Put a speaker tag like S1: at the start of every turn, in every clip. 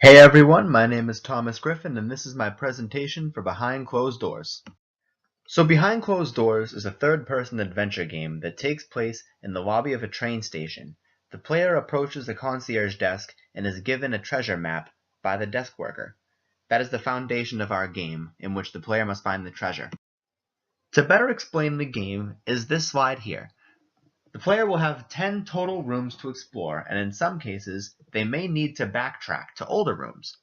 S1: Hey everyone, my name is Thomas Griffin and this is my presentation for Behind Closed Doors. So Behind Closed Doors is a third-person adventure game that takes place in the lobby of a train station. The player approaches the concierge desk and is given a treasure map by the desk worker. That is the foundation of our game, in which the player must find the treasure. To better explain the game is this slide here. The player will have 10 total rooms to explore, and in some cases, they may need to backtrack to older rooms.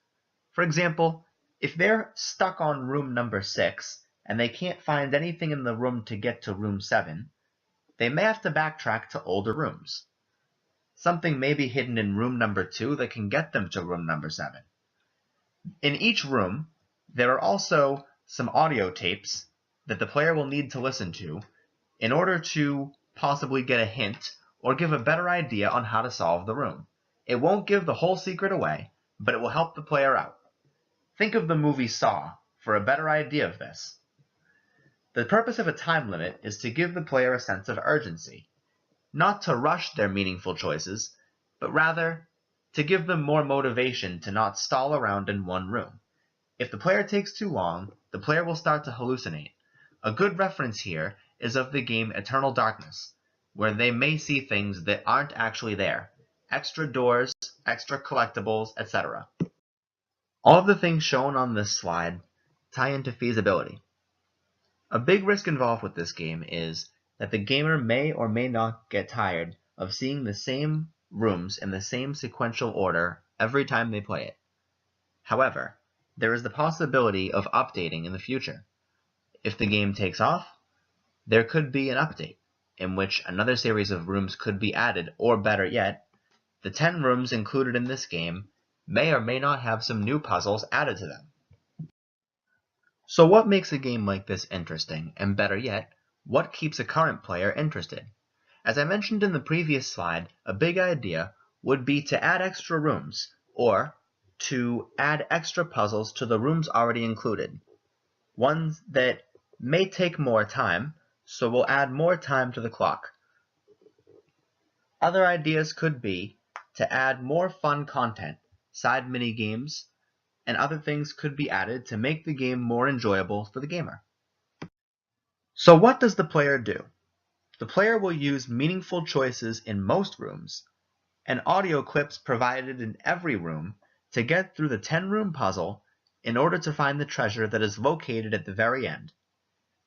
S1: For example, if they're stuck on room number 6 and they can't find anything in the room to get to room 7, they may have to backtrack to older rooms. Something may be hidden in room number 2 that can get them to room number 7. In each room, there are also some audio tapes that the player will need to listen to in order to possibly get a hint or give a better idea on how to solve the room. It won't give the whole secret away, but it will help the player out. Think of the movie Saw for a better idea of this. The purpose of a time limit is to give the player a sense of urgency, not to rush their meaningful choices, but rather to give them more motivation to not stall around in one room. If the player takes too long, the player will start to hallucinate. A good reference here is of the game Eternal Darkness, where they may see things that aren't actually there. Extra doors, extra collectibles, etc. All of the things shown on this slide tie into feasibility. A big risk involved with this game is that the gamer may or may not get tired of seeing the same rooms in the same sequential order every time they play it. However, there is the possibility of updating in the future. If the game takes off, there could be an update in which another series of rooms could be added, or better yet, the 10 rooms included in this game may or may not have some new puzzles added to them. So what makes a game like this interesting, and better yet, what keeps a current player interested? As I mentioned in the previous slide, a big idea would be to add extra rooms, or to add extra puzzles to the rooms already included. Ones that may take more time, so will add more time to the clock. Other ideas could be to add more fun content, side mini-games, and other things could be added to make the game more enjoyable for the gamer. So what does the player do? The player will use meaningful choices in most rooms, and audio clips provided in every room to get through the 10-room puzzle in order to find the treasure that is located at the very end.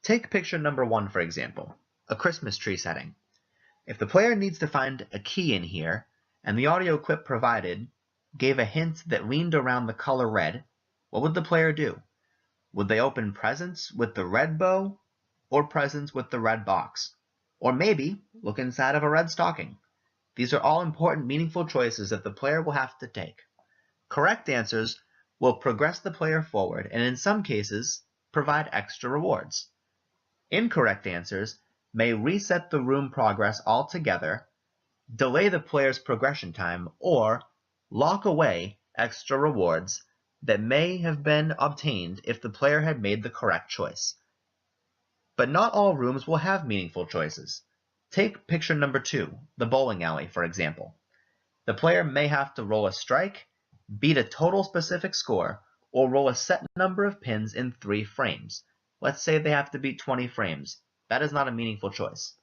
S1: Take picture number 1 for example, a Christmas tree setting. If the player needs to find a key in here, and the audio clip provided gave a hint that leaned around the color red, what would the player do? Would they open presents with the red bow, or presents with the red box? Or maybe look inside of a red stocking? These are all important, meaningful choices that the player will have to take. Correct answers will progress the player forward, and in some cases, provide extra rewards. Incorrect answers may reset the room progress altogether, delay the player's progression time, or lock away extra rewards that may have been obtained if the player had made the correct choice. But not all rooms will have meaningful choices. Take picture number 2, the bowling alley, for example. The player may have to roll a strike, beat a total specific score, or roll a set number of pins in 3 frames. Let's say they have to beat 20 frames. That is not a meaningful choice.